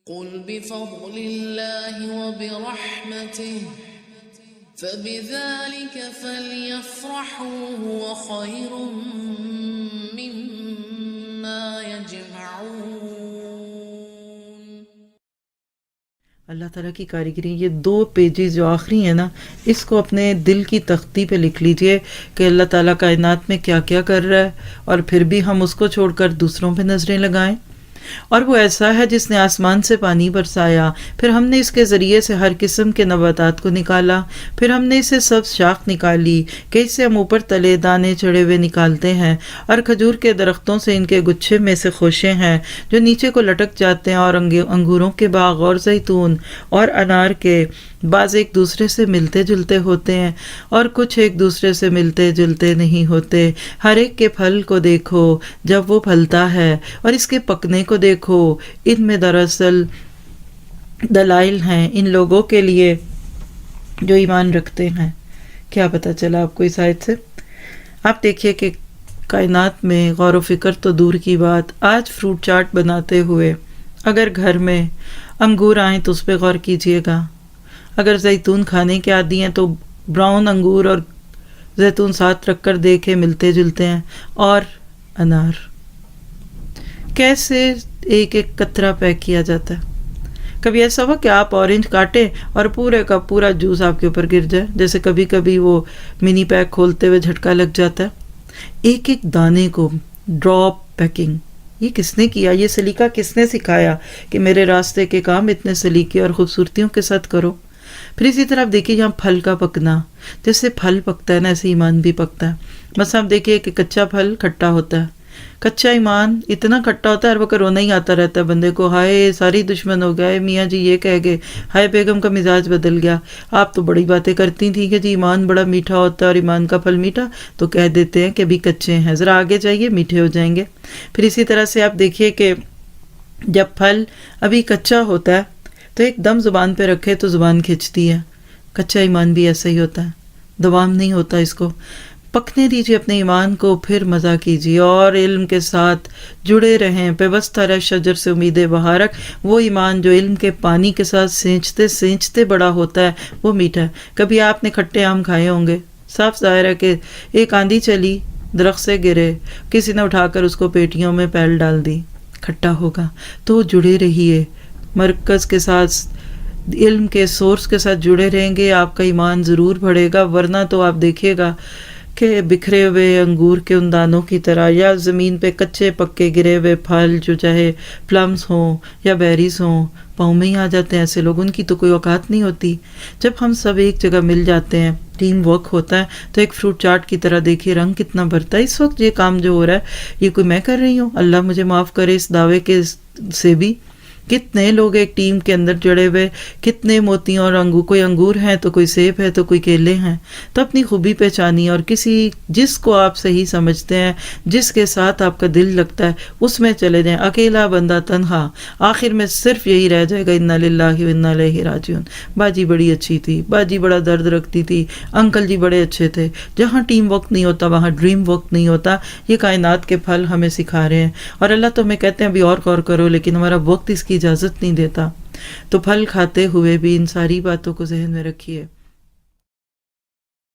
قل بفضل الله وبرحمته فبذلك فليفرحوا هو خير مما يجمعون۔ اللہ تعالیٰ کی کاریگری، یہ 2 پیجز جو آخری ہیں نا، اس کو اپنے دل کی تختی پہ لکھ لیجئے کہ اللہ تعالیٰ کائنات میں کیا کیا کر رہا ہے، اور پھر بھی ہم اس کو چھوڑ کر دوسروں پہ نظریں لگائیں۔ اور وہ ایسا ہے جس نے آسمان سے پانی برسایا، پھر ہم نے اس کے ذریعے سے ہر قسم کے نباتات کو نکالا، پھر ہم نے اسے سبز شاخ نکالی کہ اس سے ہم اوپر تلے دانے چڑھے ہوئے نکالتے ہیں، اور کھجور کے درختوں سے ان کے گچھے میں سے خوشے ہیں جو نیچے کو لٹک جاتے ہیں، اور انگوروں کے باغ اور زیتون اور انار کے بعض ایک دوسرے سے ملتے جلتے ہوتے ہیں اور کچھ ایک دوسرے سے ملتے جلتے نہیں ہوتے۔ ہر ایک کے پھل کو دیکھو جب وہ پھلتا ہے، اور اس کے پکنے کو دیکھو، ان میں دراصل دلائل ہیں ان لوگوں کے لیے جو ایمان رکھتے ہیں۔ کیا پتہ چلا آپ کو اس آیت سے؟ آپ دیکھیے کہ کائنات میں غور و فکر تو دور کی بات، آج فروٹ چاٹ بناتے ہوئے اگر گھر میں انگور آئیں تو اس پہ غور کیجئے گا۔ اگر زیتون کھانے کے عادی ہیں تو براؤن انگور اور زیتون ساتھ رکھ کر دیکھے ملتے جلتے ہیں، اور انار کیسے ایک ایک قطرہ پیک کیا جاتا ہے۔ کبھی ایسا ہوا کہ آپ اورنج کاٹیں اور پورے کا پورا جوس آپ کے اوپر گر جائے، جیسے کبھی کبھی وہ منی پیک کھولتے ہوئے جھٹکا لگ جاتا ہے۔ ایک ایک دانے کو ڈراپ پیکنگ، یہ کس نے کیا؟ یہ سلیقہ کس نے سکھایا کہ میرے راستے کے کام اتنے سلیقے اور خوبصورتیوں کے ساتھ کرو؟ پھر اسی طرح آپ دیکھیے یہاں پھل کا پکنا، جیسے پھل پکتا ہے نا ایسے ایمان بھی پکتا ہے۔ مثلا آپ دیکھیے کہ کچا پھل کھٹا ہوتا ہے، کچا ایمان اتنا کھٹا ہوتا ہے ہر وقت رونا ہی آتا رہتا ہے بندے کو، ہائے ساری دشمن ہو گئے، میاں جی یہ کہہ گئے، ہائے بیگم کا مزاج بدل گیا، آپ تو بڑی باتیں کرتی تھیں کہ جی ایمان بڑا میٹھا ہوتا ہے اور ایمان کا پھل میٹھا، تو کہہ دیتے ہیں کہ ابھی کچے ہیں، ذرا آگے جائیے میٹھے ہو جائیں گے۔ پھر اسی طرح سے آپ دیکھیے کہ جب پھل ابھی کچا ہوتا ہے تو ایک دم زبان پہ رکھے تو زبان کھنچتی ہے، کچا ایمان بھی ایسا ہی ہوتا ہے، دوام نہیں ہوتا اس کو۔ پکنے دیجیے اپنے ایمان کو، پھر مزہ کیجیے اور علم کے ساتھ جڑے رہیں۔ پیوستہ رہ شجر سے امید بہارک، وہ ایمان جو علم کے پانی کے ساتھ سینچتے سینچتے بڑا ہوتا ہے وہ میٹھا ہے۔ کبھی آپ نے کھٹے آم کھائے ہوں گے، صاف ظاہر ہے کہ ایک آندھی چلی، درخت سے گرے، کسی نے اٹھا کر اس کو پیٹیوں میں پیل ڈال دی، کھٹا ہوگا۔ تو جڑے رہیے مرکز کے ساتھ، علم کے سورس کے ساتھ جڑے رہیں گے، آپ کا ایمان ضرور بڑھے گا، ورنہ تو آپ دیکھیے گا کہ بکھرے ہوئے انگور کے ان دانوں کی طرح، یا زمین پہ کچے پکے گرے ہوئے پھل جو چاہے پلمز ہوں یا بیریز ہوں پاؤں میں ہی آ جاتے ہیں۔ ایسے لوگ، ان کی تو کوئی اوقات نہیں ہوتی۔ جب ہم سب ایک جگہ مل جاتے ہیں، ٹیم ورک ہوتا ہے، تو ایک فروٹ چاٹ کی طرح دیکھیے رنگ کتنا بھرتا ہے۔ اس وقت یہ کام جو ہو رہا ہے یہ کوئی میں کر رہی ہوں، اللہ مجھے معاف کرے اس دعوے کے سے بھی، کتنے لوگ ایک ٹیم کے اندر جڑے ہوئے، کتنے موتیوں اور کوئی انگور ہیں تو کوئی سیب ہے تو کوئی کیلے ہیں۔ تو اپنی خوبی پہچانی اور جس کو آپ صحیح سمجھتے ہیں، جس کے ساتھ آپ کا دل لگتا ہے اس میں چلے جائیں۔ اکیلا بندہ تنہا، آخر میں صرف یہی رہ جائے گا انا للہ و انا الیہ راجعون۔ باجی بڑی اچھی تھی، باجی بڑا درد رکھتی تھی، انکل جی بڑے اچھے تھے۔ جہاں ٹیم ورک نہیں ہوتا وہاں ڈریم ورک نہیں ہوتا۔ یہ کائنات کے پھل ہمیں سکھا رہے ہیں، اور اللہ تو ہمیں کہتے ہیں ابھی اور غور کرو، لیکن ہمارا وقت اس کی اجازت نہیں دیتا۔ تو پھل کھاتے ہوئے بھی ان ساری باتوں کو ذہن میں رکھیے۔